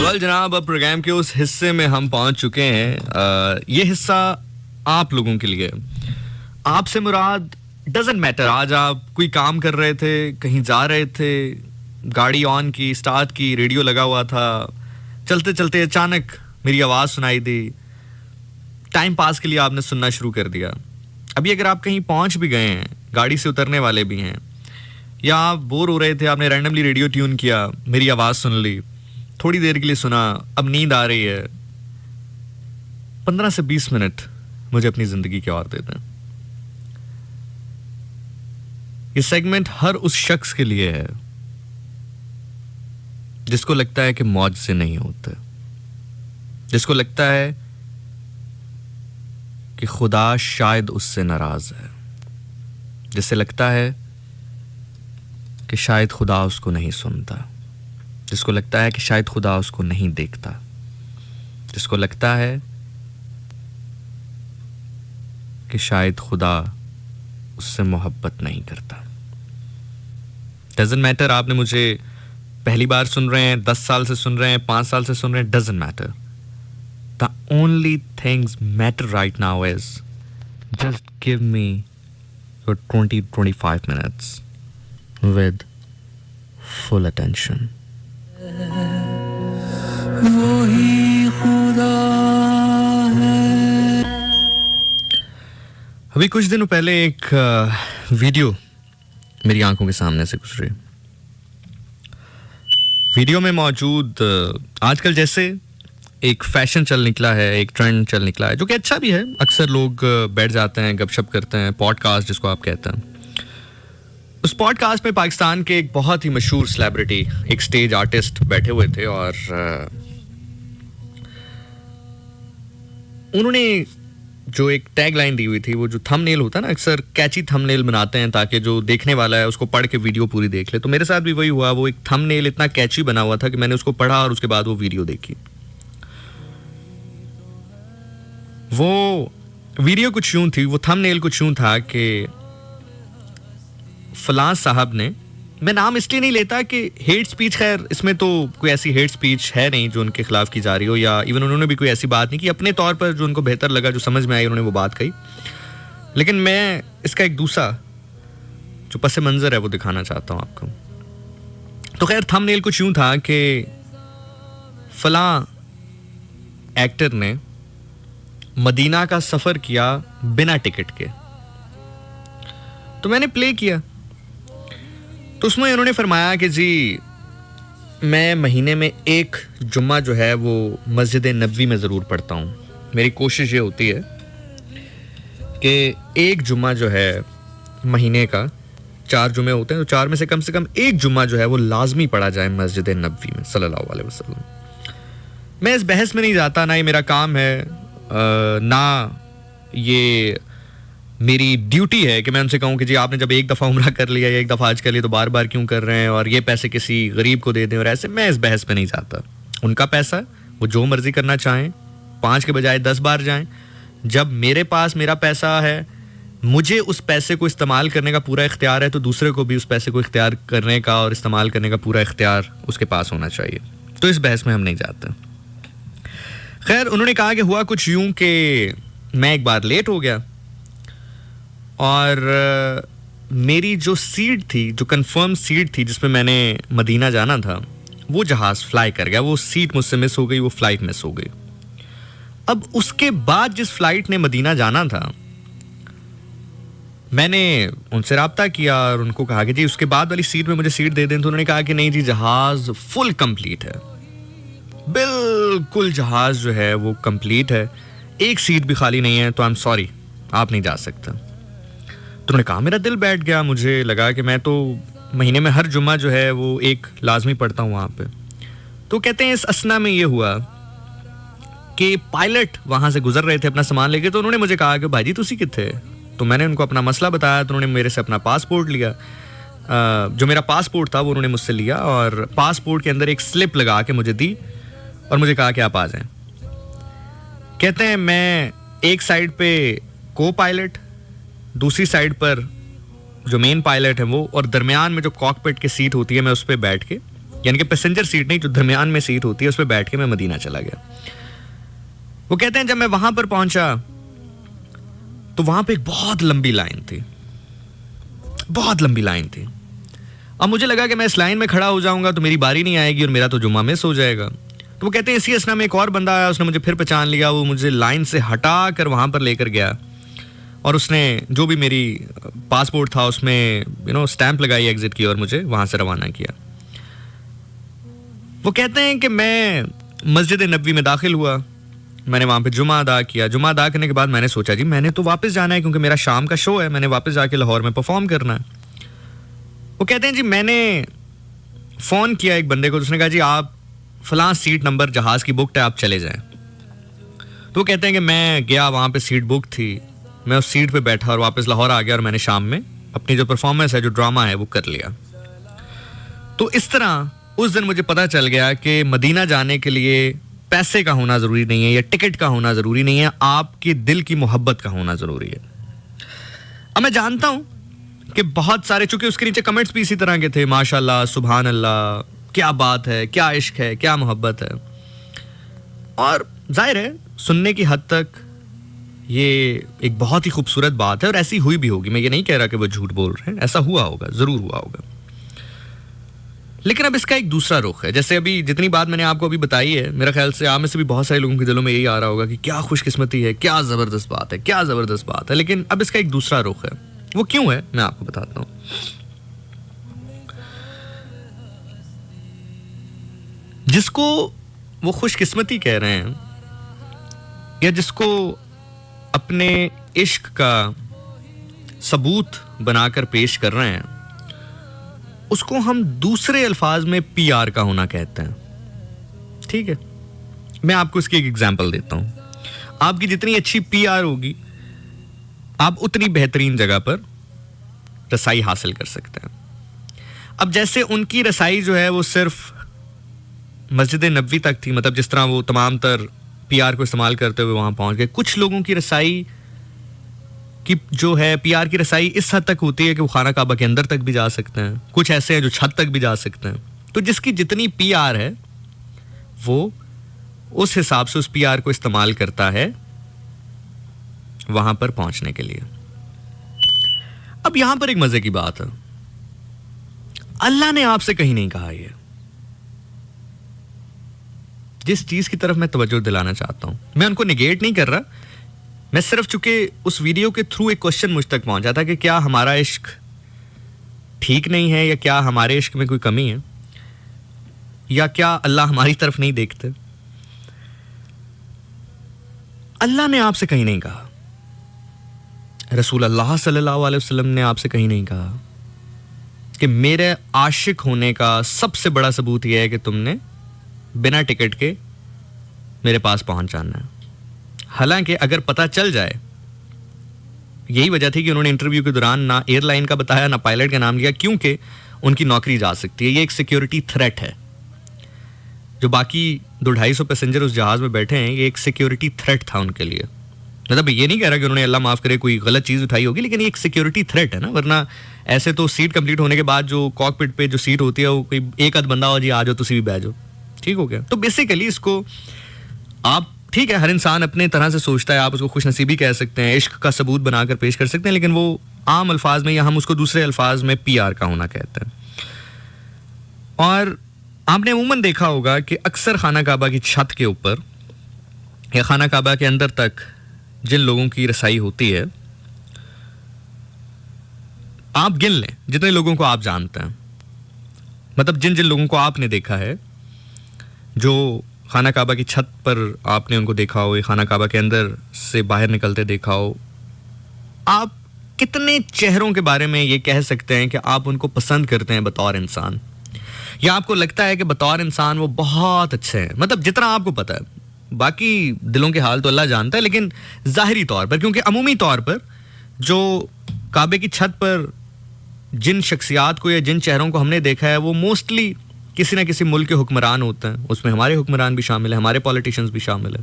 Well जनाब, अब programme के उस हिस्से में हम पहुंच चुके हैं। ये हिस्सा आप लोगों के लिए। आपसे मुराद डजंट मैटर। आज आप कोई काम कर रहे थे, कहीं जा रहे थे, गाड़ी ऑन की, स्टार्ट की, रेडियो लगा हुआ था, चलते चलते अचानक मेरी आवाज़ सुनाई दी, टाइम पास के लिए आपने सुनना शुरू कर दिया। अभी अगर आप कहीं पहुंच भी गए हैं, गाड़ी से उतरने वाले भी हैं, या आप बोर हो रहे थे, आपने रैंडमली रेडियो ट्यून किया, मेरी आवाज़ सुन ली, थोड़ी देर के लिए सुना, अब नींद आ रही है, 15 से 20 मिनट मुझे अपनी ज़िंदगी के और दे दें। ये सेगमेंट हर उस शख्स के लिए है जिसको लगता है कि मौज से नहीं होते, जिसको लगता है कि खुदा शायद उससे नाराज है, जिससे लगता है कि शायद खुदा उसको नहीं सुनता, जिसको लगता है कि शायद खुदा उसको नहीं देखता, जिसको लगता है कि शायद खुदा उससे मोहब्बत नहीं करता। डजंट मैटर आपने मुझे पहली बार सुन रहे हैं, 10 साल से सुन रहे हैं, 5 साल से सुन रहे हैं, doesn't matter. The only things matter right now is just give me your 20-25 minutes with full attention. वही खुदा है। अभी कुछ दिनों पहले एक वीडियो मेरी आंखों के सामने से गुजरी। वीडियो में मौजूद आजकल जैसे एक फैशन चल निकला है, एक ट्रेंड चल निकला है, जो कि अच्छा भी है। अक्सर लोग बैठ जाते हैं, गपशप करते हैं, पॉडकास्ट जिसको आप कहते हैं। उस पॉडकास्ट में पाकिस्तान के एक बहुत ही मशहूर सेलिब्रिटी, एक स्टेज आर्टिस्ट बैठे हुए थे और उन्होंने जो एक टैग लाइन दी हुई थी, वो जो थंबनेल होता है ना, अक्सर कैची थंबनेल बनाते हैं ताकि जो देखने वाला है उसको पढ़ के वीडियो पूरी देख ले। तो मेरे साथ भी वही हुआ। वो एक थंबनेल इतना कैची बना हुआ था कि मैंने उसको पढ़ा और उसके बाद वो वीडियो देखी। वो वीडियो कुछ यूं थी, वो थंबनेल कुछ यूं था कि फलां साहब ने, मैं नाम इसलिए नहीं लेता कि हेट स्पीच, खैर इसमें तो कोई ऐसी हेट स्पीच है नहीं जो उनके खिलाफ की जा रही हो, या इवन उन्होंने भी कोई ऐसी बात नहीं की। अपने तौर पर जो उनको बेहतर लगा, जो समझ में आई, उन्होंने वो बात कही। लेकिन मैं इसका एक दूसरा जो पस मंजर है वो दिखाना चाहता हूं आपको। तो खैर थंबनेल कुछ यूं था कि फलां एक्टर ने मदीना का सफर किया बिना टिकट के। तो मैंने प्ले किया, तो उसमें उन्होंने फरमाया कि जी मैं महीने में एक जुम्मा जो है वो मस्जिद नबवी में ज़रूर पढ़ता हूँ। मेरी कोशिश ये होती है कि एक जुम्मा जो है, महीने का 4 जुम्मे होते हैं, तो 4 में से कम एक जुम्मा जो है वो लाजमी पढ़ा जाए मस्जिद नबवी में सल्लल्लाहु अलैहि वसल्लम। मैं इस बहस में नहीं जाता, ना ये मेरा काम है, ना ये मेरी ड्यूटी है कि मैं उनसे कहूँ कि जी आपने जब एक दफ़ा उम्रा कर लिया या एक दफ़ा हज कर लिया तो बार बार क्यों कर रहे हैं, और ये पैसे किसी गरीब को दे दें, और ऐसे। मैं इस बहस पे नहीं जाता। उनका पैसा, वो जो मर्जी करना चाहें, 5 के बजाय 10 बार जाएं। जब मेरे पास मेरा पैसा है, मुझे उस पैसे को इस्तेमाल करने का पूरा इख्तियार है, तो दूसरे को भी उस पैसे को इख्तियार करने का और इस्तेमाल करने का पूरा इख्तियार उसके पास होना चाहिए। तो इस बहस में हम नहीं जाते। खैर उन्होंने कहा कि हुआ कुछ यूं कि मैं एक बार लेट हो गया और मेरी जो सीट थी, जो कंफर्म सीट थी जिसमें मैंने मदीना जाना था, वो जहाज़ फ्लाई कर गया। वो सीट मुझसे मिस हो गई, वो फ़्लाइट मिस हो गई। अब उसके बाद जिस फ़्लाइट ने मदीना जाना था, मैंने उनसे रब्ता किया और उनको कहा कि जी उसके बाद वाली सीट में मुझे सीट दे दें। तो उन्होंने कहा कि नहीं जी, जहाज़ फुल कंप्लीट है, बिल्कुल जहाज़ जो है वो कंप्लीट है, एक सीट भी खाली नहीं है, तो आई एम सॉरी, आप नहीं जा सकते। तो उन्होंने कहा, मेरा दिल बैठ गया। मुझे लगा कि मैं तो महीने में हर जुम्मा जो है वो एक लाजमी पढ़ता हूँ वहाँ पे। तो कहते हैं इस असना में ये हुआ कि पायलट वहाँ से गुजर रहे थे अपना सामान लेके। तो उन्होंने मुझे कहा कि भाई जी तुसी किथे। तो मैंने उनको अपना मसला बताया। तो उन्होंने मेरे से अपना पासपोर्ट लिया। जो मेरा पासपोर्ट था वो उन्होंने मुझसे लिया और पासपोर्ट के अंदर एक स्लिप लगा के मुझे दी और मुझे कहा कि आप आ जाएं। कहते हैं मैं एक साइड पे को पायलट, दूसरी साइड पर जो मेन पायलट है वो, और दरमियान में जो कॉकपिट की सीट होती है मैं उस पर बैठ के यानी कि पैसेंजर सीट नहीं, जो दरमियान में सीट होती है, उस पर बैठ के मैं मदीना चला गया। वो कहते हैं जब मैं वहां पर पहुंचा तो वहां पे एक बहुत लंबी लाइन थी, बहुत लंबी लाइन थी। अब मुझे लगा कि मैं इस लाइन में खड़ा हो जाऊंगा तो मेरी बारी नहीं आएगी और मेरा तो जुम्मा मिस हो जाएगा। तो वो कहते हैं इसी असना में एक और बंदा आया, उसने मुझे फिर पहचान लिया, वो मुझे लाइन से हटा कर वहां पर लेकर गया और उसने जो भी मेरी पासपोर्ट था उसमें स्टैंप लगाई एग्जिट की और मुझे वहां से रवाना किया। वो कहते हैं कि मैं मस्जिद नबवी में दाखिल हुआ, मैंने वहां पे जुमा अदा किया। जुमा अदा करने के बाद मैंने सोचा जी मैंने तो वापस जाना है क्योंकि मेरा शाम का शो है, मैंने वापस जाके लाहौर में परफॉर्म करना है। वो कहते हैं जी मैंने फोन किया एक बंदे को, उसने कहा जी आप फलां सीट नंबर जहाज की बुक है, आप चले जाएं। तो वो कहते हैं कि मैं गया, वहां पे सीट बुक थी, मैं उस सीट पे बैठा और वापस लाहौर आ गया और मैंने शाम में अपनी जो परफॉर्मेंस है, जो ड्रामा है, वो कर लिया। तो इस तरह उस दिन मुझे पता चल गया कि मदीना जाने के लिए पैसे का होना जरूरी नहीं है या टिकट का होना जरूरी नहीं है, आपके दिल की मोहब्बत का होना जरूरी है। अब मैं जानता हूं कि बहुत सारे, चूंकि उसके नीचे कमेंट्स भी इसी तरह के थे, माशाल्लाह, सुभान अल्लाह, क्या बात है, क्या इश्क है, क्या मोहब्बत है। और जाहिर है सुनने की हद तक ये एक बहुत ही खूबसूरत बात है और ऐसी हुई भी होगी। मैं ये नहीं कह रहा कि वो झूठ बोल रहे हैं, ऐसा हुआ होगा, जरूर हुआ होगा। लेकिन अब इसका एक दूसरा रुख है। जैसे अभी जितनी बात मैंने आपको अभी बताई है, मेरा ख्याल से आप में से भी बहुत सारे लोगों के दिलों में यही आ रहा होगा कि क्या खुशकिस्मती है, क्या जबरदस्त बात है, क्या जबरदस्त बात है। लेकिन अब इसका एक दूसरा रुख है। वो क्यों है मैं आपको बताता हूं। जिसको वो खुशकिस्मती कह रहे हैं या जिसको अपने इश्क का सबूत बनाकर पेश कर रहे हैं, उसको हम दूसरे अल्फाज में पीआर का होना कहते हैं। ठीक है, मैं आपको इसकी एक एग्जांपल देता हूं। आपकी जितनी अच्छी पीआर होगी, आप उतनी बेहतरीन जगह पर रसाई हासिल कर सकते हैं। अब जैसे उनकी रसाई जो है वो सिर्फ मस्जिद नबवी तक थी, मतलब जिस तरह वो तमाम तर पीआर को इस्तेमाल करते हुए वहां पहुंच गए। कुछ लोगों की रसाई की जो है, पीआर की रसाई इस हद तक होती है कि वो खाना काबा के अंदर तक भी जा सकते हैं। कुछ ऐसे हैं जो छत तक भी जा सकते हैं। तो जिसकी जितनी पीआर है वो उस हिसाब से उस पीआर को इस्तेमाल करता है वहां पर पहुंचने के लिए। अब यहां पर एक मजे की बात है, अल्लाह ने आपसे कहीं नहीं कहा। ये जिस चीज की तरफ मैं तवज्जो दिलाना चाहता हूं, मैं उनको निगेट नहीं कर रहा, मैं सिर्फ चूंकि उस वीडियो के थ्रू एक क्वेश्चन मुझ तक पहुंचा था कि क्या हमारा इश्क ठीक नहीं है या क्या हमारे इश्क में कोई कमी है या क्या अल्लाह हमारी तरफ नहीं देखते। अल्लाह ने आपसे कहीं नहीं कहा, रसूल अल्लाह सल्लल्लाहु अलैहि वसल्लम ने आपसे कहीं नहीं कहा कि मेरे आशिक होने का सबसे बड़ा सबूत यह है कि तुमने बिना टिकट के मेरे पास पहुंच जाना है। हालांकि अगर पता चल जाए, यही वजह थी कि उन्होंने इंटरव्यू के दौरान ना एयरलाइन का बताया ना पायलट का नाम लिया, क्योंकि उनकी नौकरी जा सकती है। ये एक सिक्योरिटी थ्रेट है। जो बाकी 200-250 पैसेंजर उस जहाज में बैठे हैं, ये एक सिक्योरिटी थ्रेट था उनके लिए। मतलब ये नहीं कह रहा कि उन्होंने अल्लाह माफ करे कोई गलत चीज उठाई होगी, लेकिन ये एक सिक्योरिटी थ्रेट है ना। वरना ऐसे तो सीट कंप्लीट होने के बाद जो कॉकपिट पे जो सीट होती है वो कोई एक आध बंदा हो जी आ जाओ तुसी भी बैठ जाओ, ठीक हो गया। तो बेसिकली इसको आप, ठीक है, हर इंसान अपने तरह से सोचता है, आप उसको खुशनसीबी कह सकते हैं, इश्क का सबूत बनाकर पेश कर सकते हैं, लेकिन वो आम अल्फाज में या हम उसको दूसरे अल्फाज में पीआर का होना कहते हैं। और आपने अमूमन देखा होगा कि अक्सर खाना काबा की छत के ऊपर या खाना काबा के अंदर तक जिन लोगों की रसाई होती है, आप गिन लें जितने लोगों को आप जानते हैं, मतलब जिन जिन लोगों को आपने देखा है, जो खाना काबा की छत पर आपने उनको देखा हो या खाना काबा के अंदर से बाहर निकलते देखा हो, आप कितने चेहरों के बारे में ये कह सकते हैं कि आप उनको पसंद करते हैं बतौर इंसान, या आपको लगता है कि बतौर इंसान वो बहुत अच्छे हैं। मतलब जितना आपको पता है, बाकी दिलों के हाल तो अल्लाह जानता है, लेकिन जाहिरी तौर पर, क्योंकि अमूमी तौर पर जो काबे की छत पर जिन शख्सियात को या जिन चेहरों को हमने देखा है वो मोस्टली किसी ना किसी मुल्क के हुक्मरान होते हैं। उसमें हमारे हुक्मरान भी शामिल है, हमारे पॉलिटिशियंस भी शामिल है।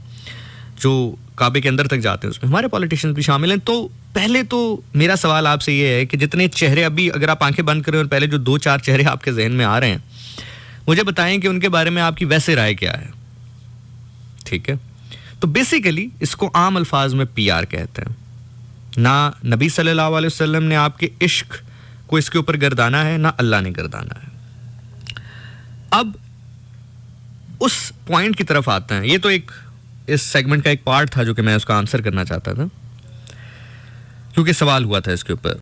जो काबे के अंदर तक जाते हैं उसमें हमारे पॉलिटिशियंस भी शामिल हैं। तो पहले तो मेरा सवाल आपसे ये है कि जितने चेहरे, अभी अगर आप आंखें बंद करें और पहले जो 2-4 चेहरे आपके जहन में आ रहे हैं, मुझे बताएं कि उनके बारे में आपकी वैसे राय क्या है। ठीक है, तो बेसिकली इसको आम अल्फाज में पीआर कहते हैं। ना नबी सल्लल्लाहु अलैहि वसल्लम ने आपके इश्क को इसके ऊपर गर्दाना है, ना अल्लाह ने गर्दाना है। अब उस पॉइंट की तरफ आते हैं। ये तो एक इस सेगमेंट का एक पार्ट था जो कि मैं उसका आंसर करना चाहता था, क्योंकि सवाल हुआ था इसके ऊपर।